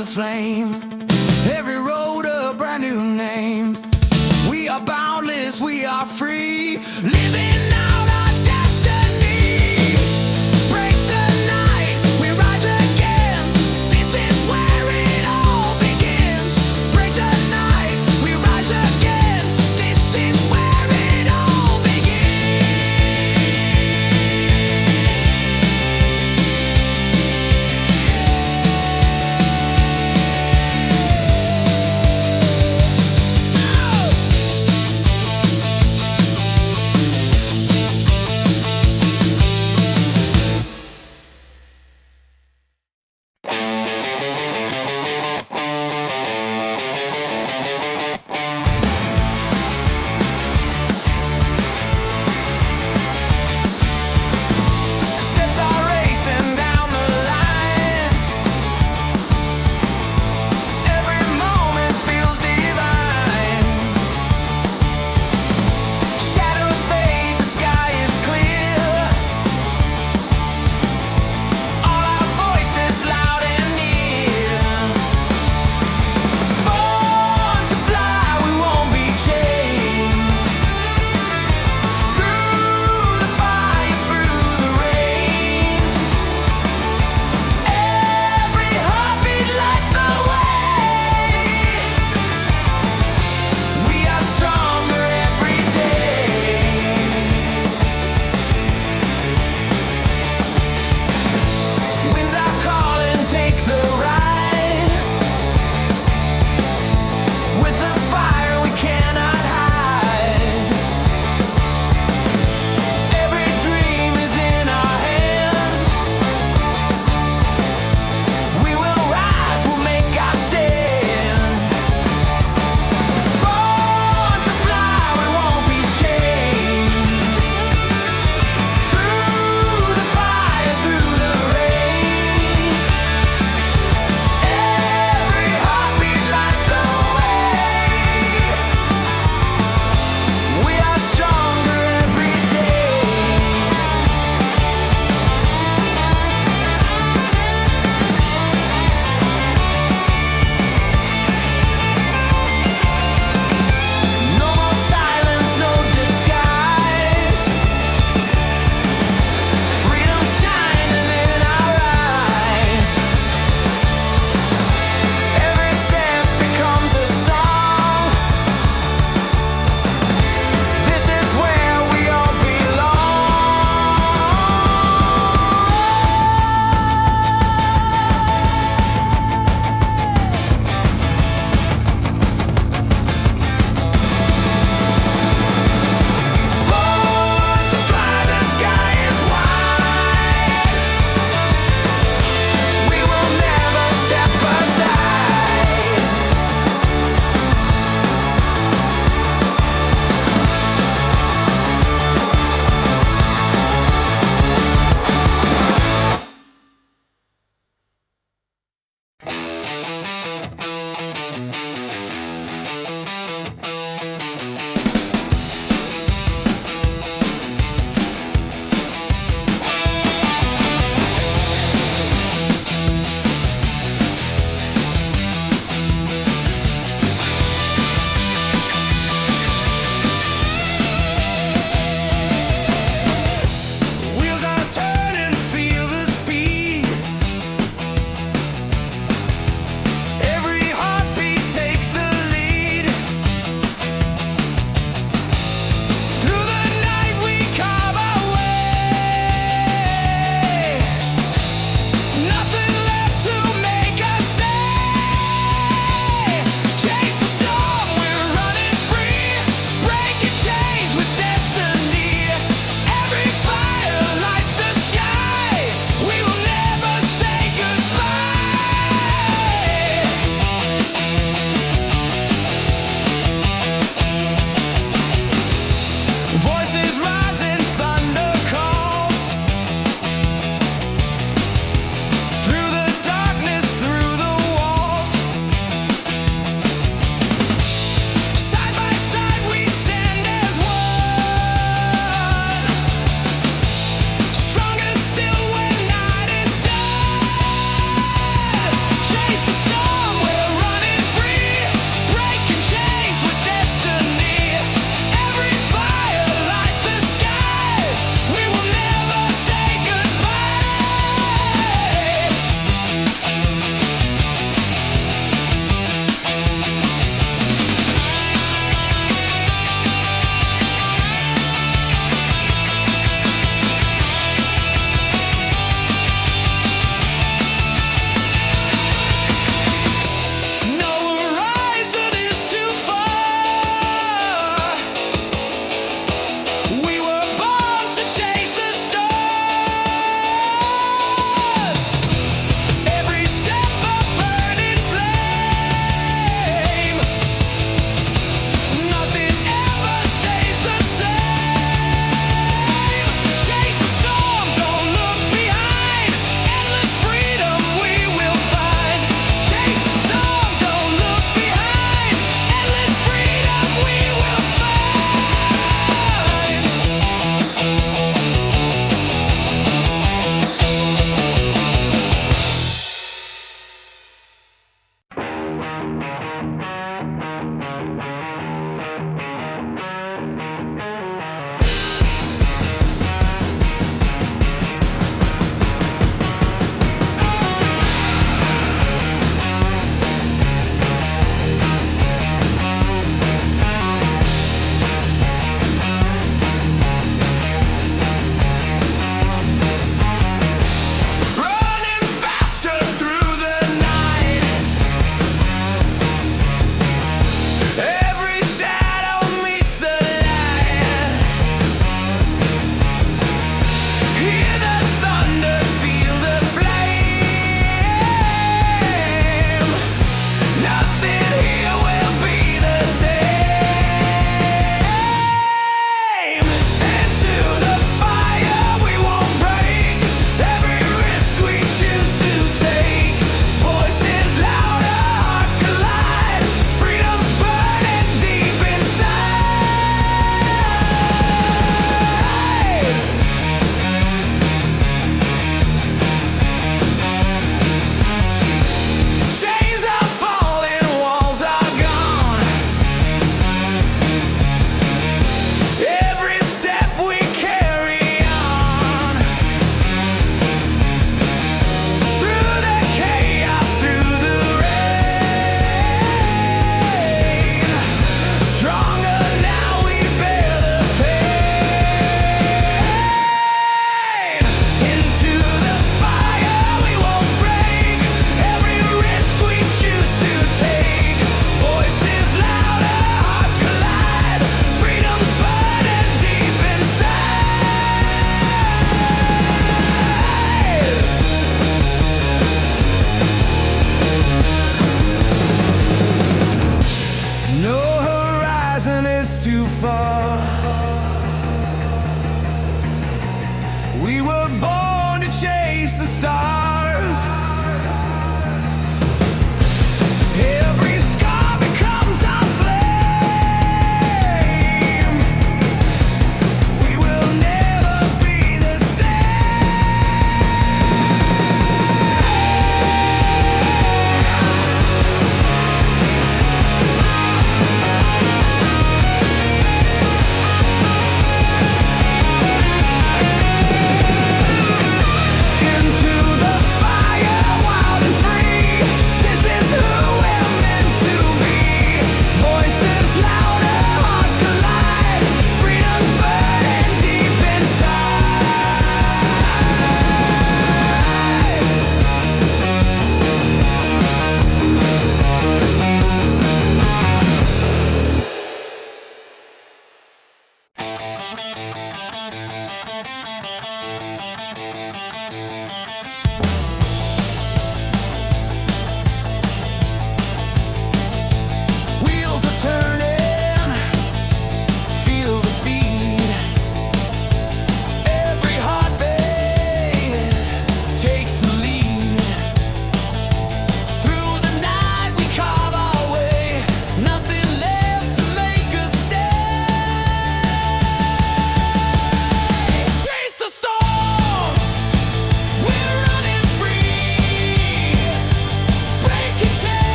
a flame, every road a brand new name. We are boundless, we are free, living out our destiny. Break the night, we rise again. This is where it all begins. Break the night, we rise again. This is where it all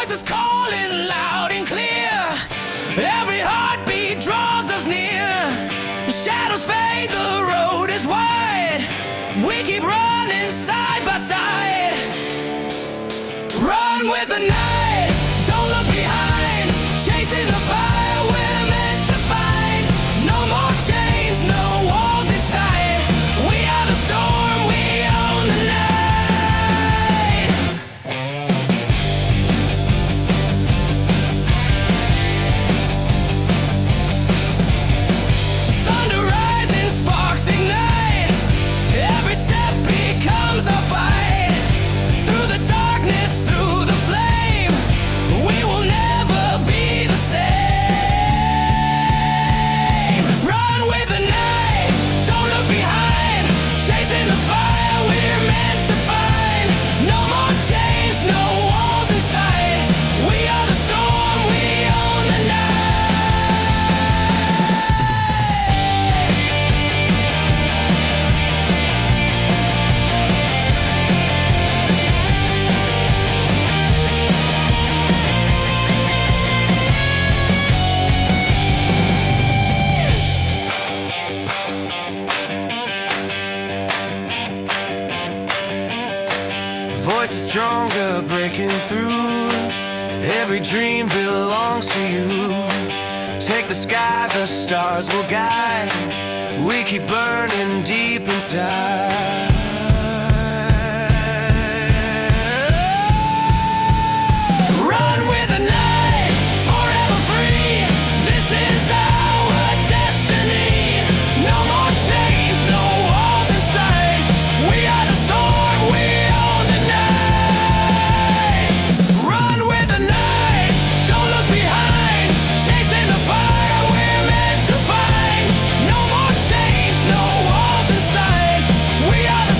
voices calling loud and clear. Every heartbeat draws us near. Shadows fade, the road is wide. We keep running side by side. Run with the night, don't look behind. Chasing the fire we're meant to find. No more chains, no walls inside. We are the storm, we own the night. Thunder rising, sparks ignite. Every step becomes a fight. Through the darkness, through the flame, we will never be the same. Run with the night, don't look behind. Chasing the fire we're meant to find. No more chains, no walls inside. We are the storm, we own the night. Voices stronger breaking through. Every dream belongs to you. Take the sky, the stars will guide. We keep burning deep inside. Run with the night, forever free. This is our destiny. No more chains, no walls inside. We are the storm, we own the night. Run with the night, don't look behind. Chasing the fire we're meant to find. No more chains, no walls inside. We are the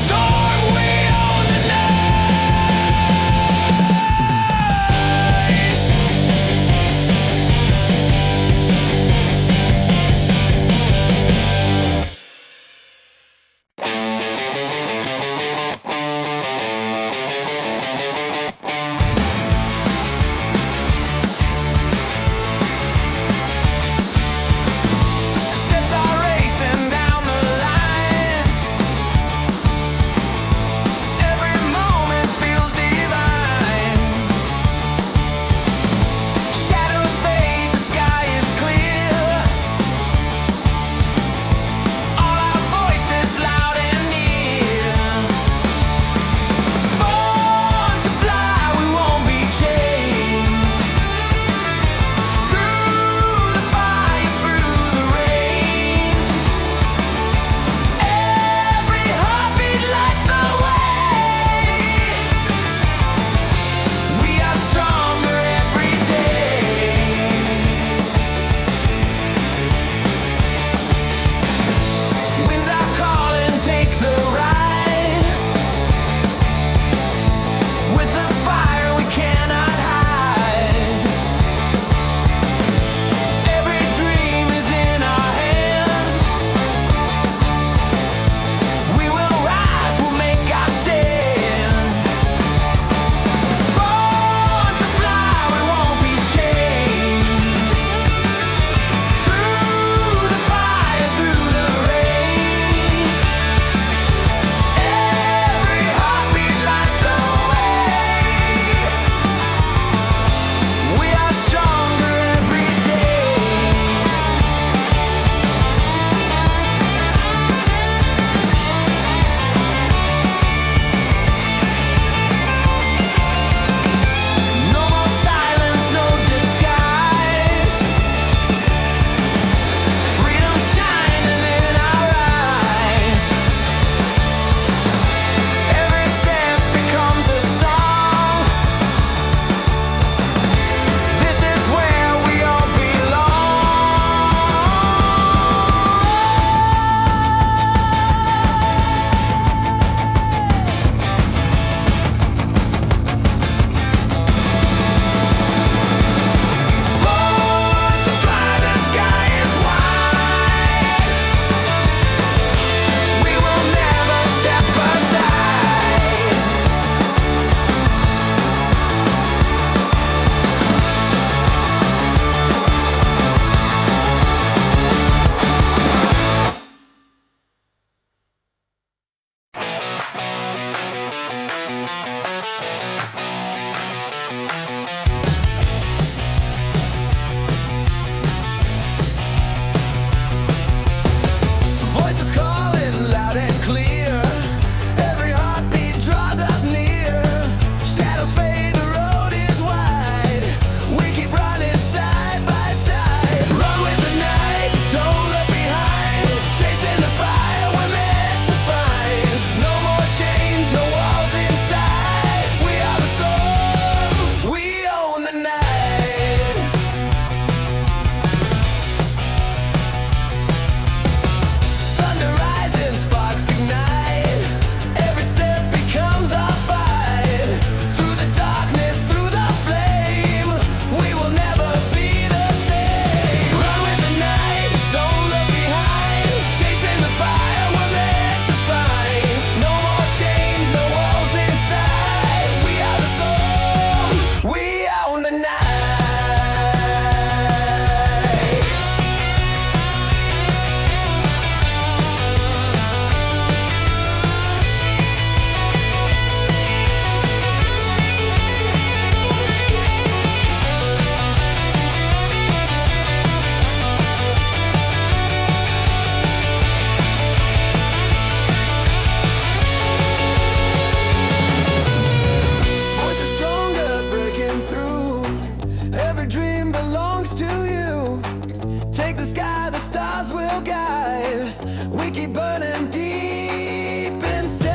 burning deep inside.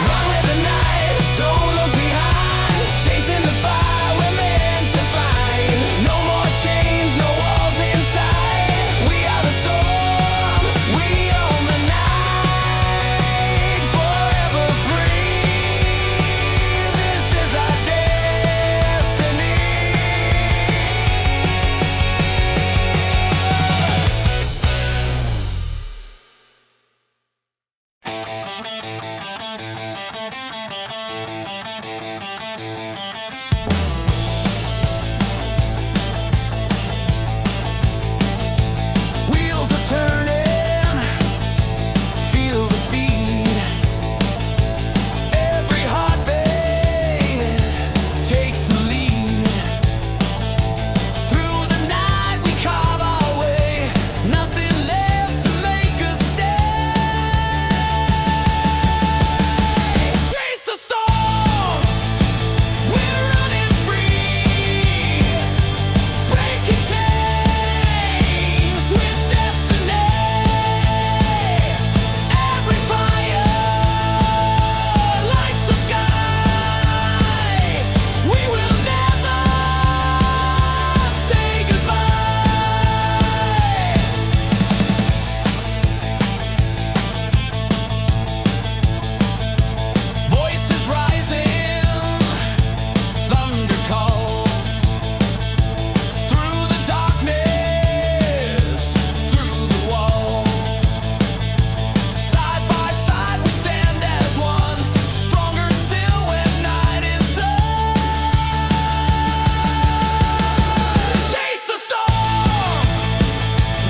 Run with the night, don't look behind. Chasing the fire we're meant to find. No more chains, no walls inside. We are the storm, we own the night. Forever free, this is our destiny. Wheels are turning, feel the speed. Every heartbeat takes the lead. Through the night we carve our way, nothing left to make us stay. Chase the storm, we're running free. Breaking chains with destiny. Every fire lights the sky. We will never say goodbye. Voices rising, thunder calls. Through the darkness, through the walls. Side by side we stand as one, stronger still when night is done. Chase the storm,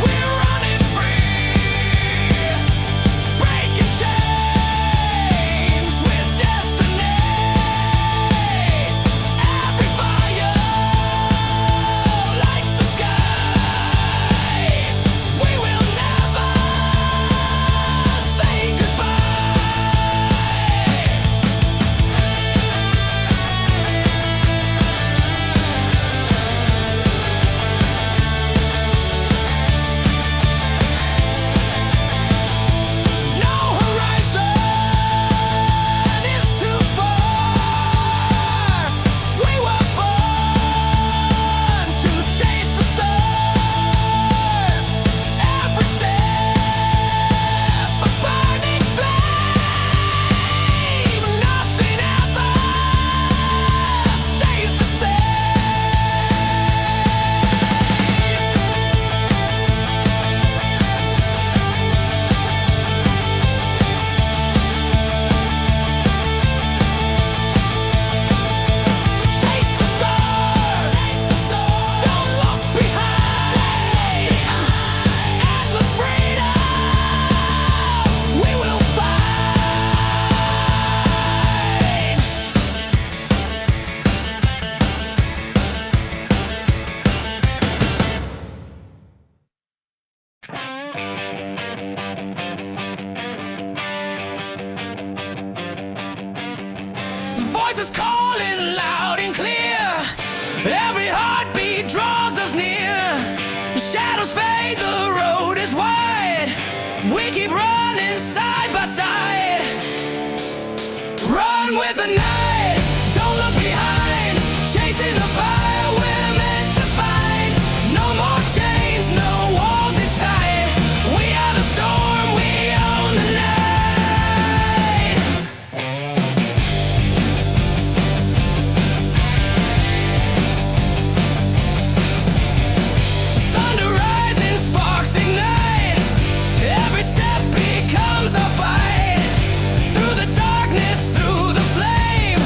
we're running free. Breaking chains with destiny. Every fire lights the sky. We will never say goodbye. No horizon is too far. We were born to chase the stars. Every step a burning flame. Nothing ever stays the Chase the stars, don't look behind. Endless freedom, we will find. Voices calling loud and clear. Every heartbeat draws us near. Shadows fade, the road is wide. We keep running side by side. Run with the night, don't look behind. Chasing the fire we're meant to find. No more chains, no walls inside. We are the storm, we own the night. Thunder rising, sparks ignite. Every step becomes a fight. Through the darkness, through the flame.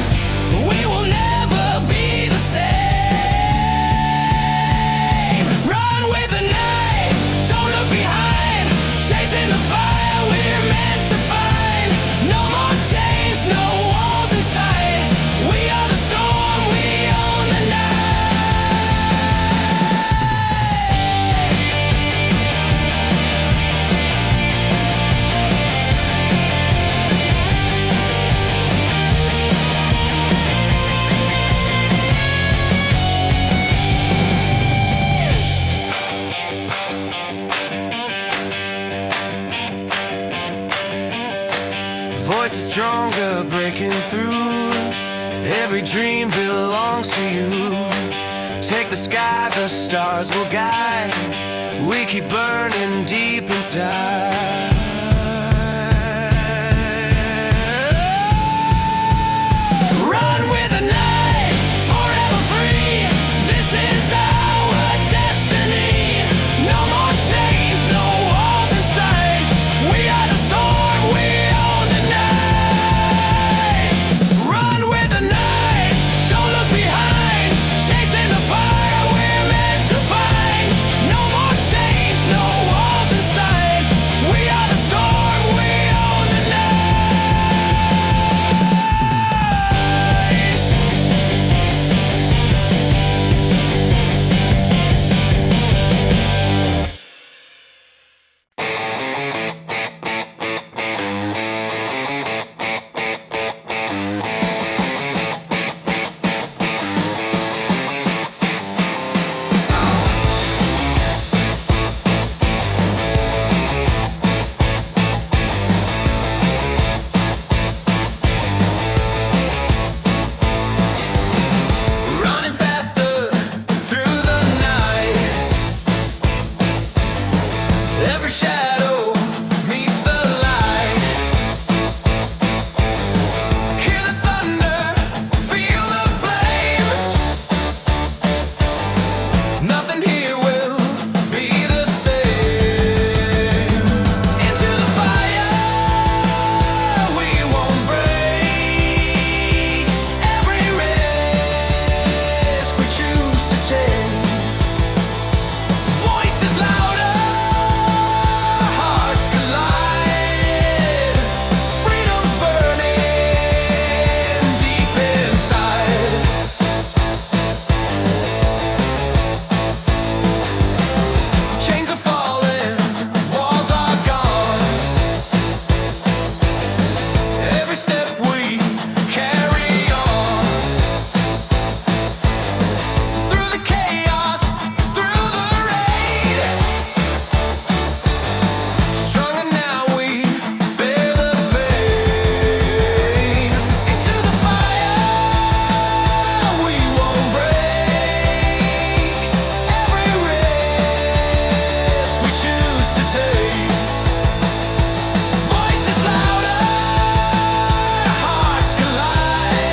stronger, breaking through. Every dream belongs to you. Take the sky, the stars will guide. We keep burning deep inside. Run with the night, forever free. This is our destiny. No more chains, no walls in sight. We are the storm, we own the night. Run with the night, don't look behind. Chasing the fire we're meant to find. No more chains, no walls in sight. We are the storm, we own the night. Running faster through the night. Every shadow meets the light. Hear the thunder, feel the flame. Nothing here will be the same. Into the fire, we won't break. Every risk we choose to take. Voices louder, hearts collide. Freedom's burning deep inside. Chains are falling, walls are gone. Every step we carry on. Through the chaos, through the rain. Stronger now, we bear the pain. Into the fire, we won't break. Every risk we choose to take. Voices louder, hearts collide.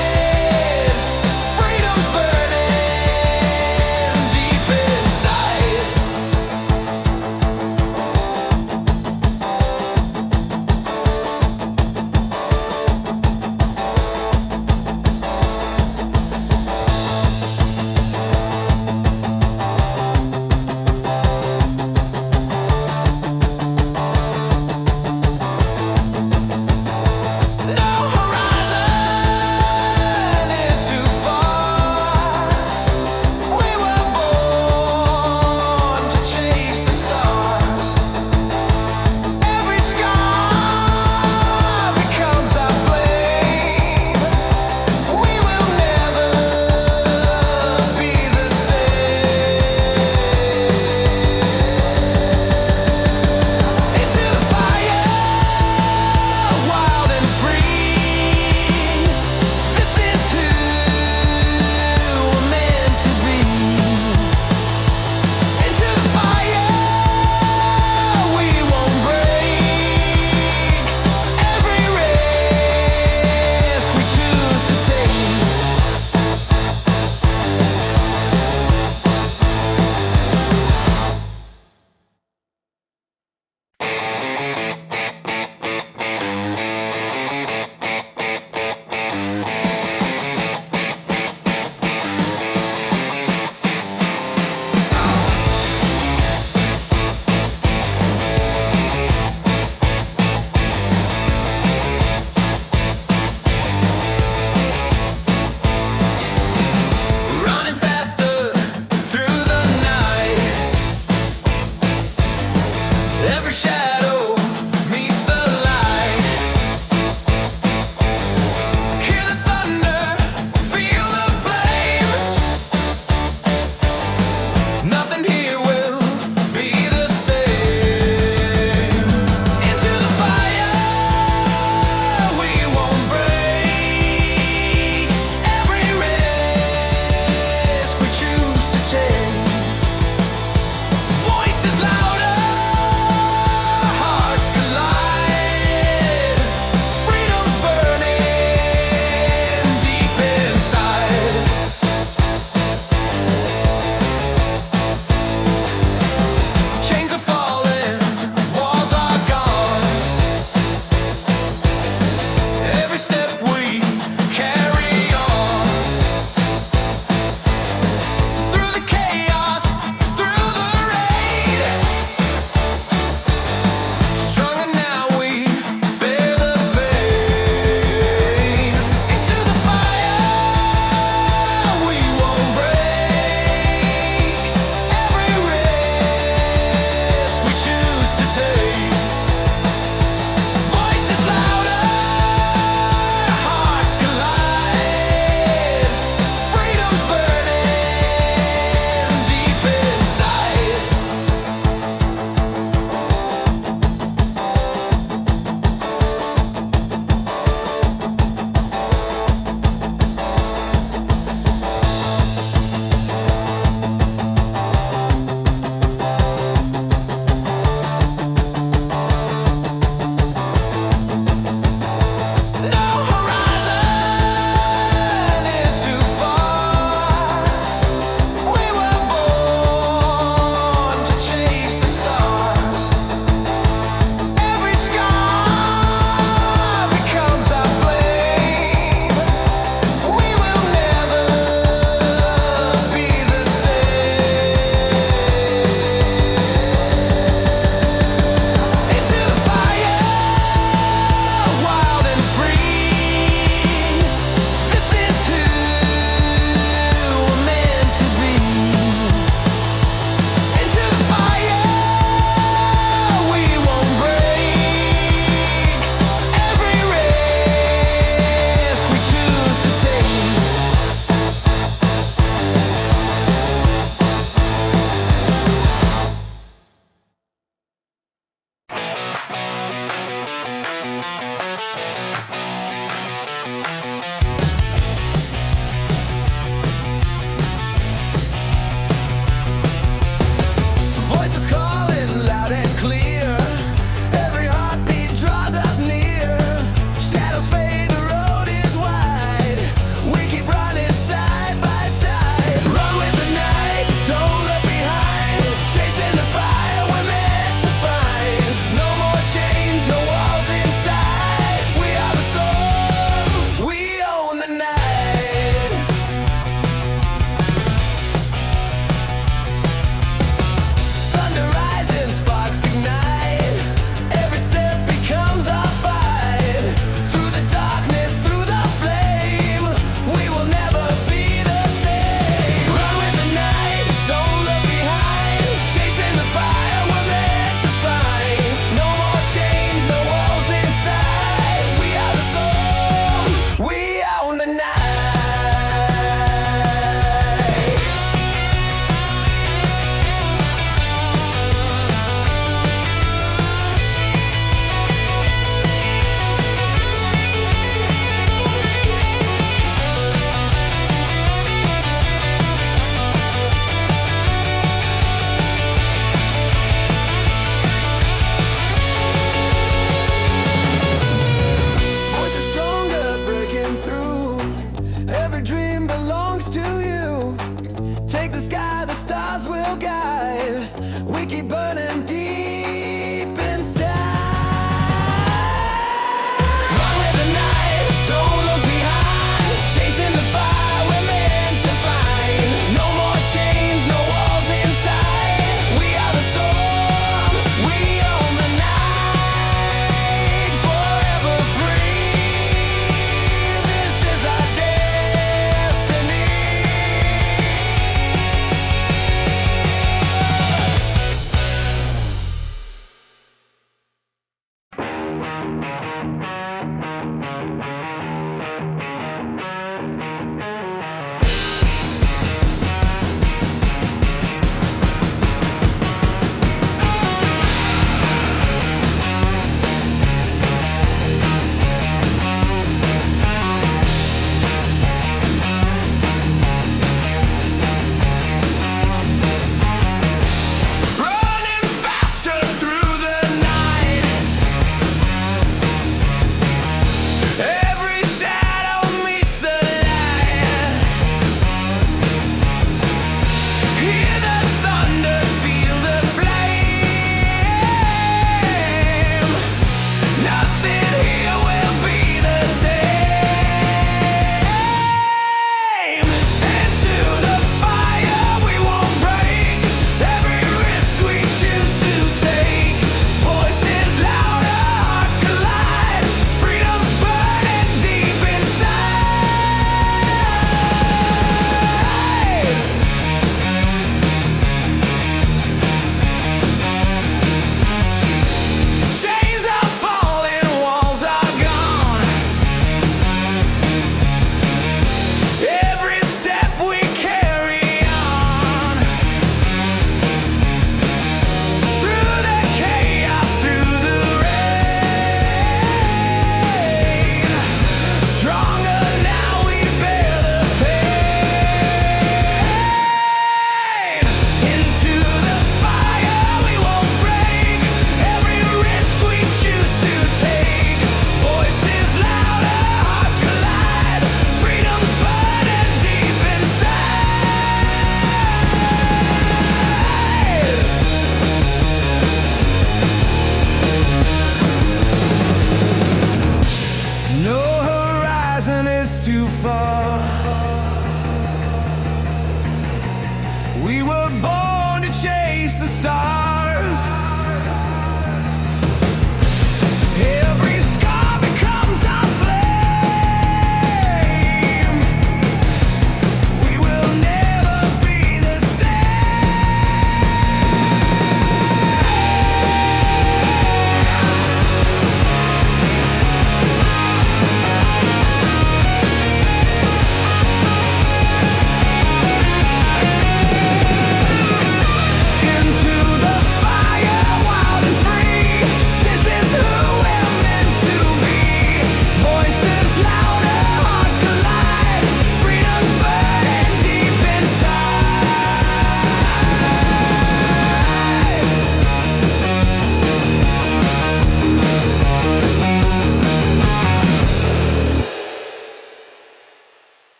Freedom's burning deep inside. No horizon is too far. We were born to chase the stars. Every scar becomes our flame. We will never be the same. Into the fire, wild and free. This is who we're meant to be. Into the fire, we won't break. Every risk we choose to take. Running faster through the night. Every shadow meets the light. Hear the thunder, feel the flame. Nothing here will be the same. Into the fire, we won't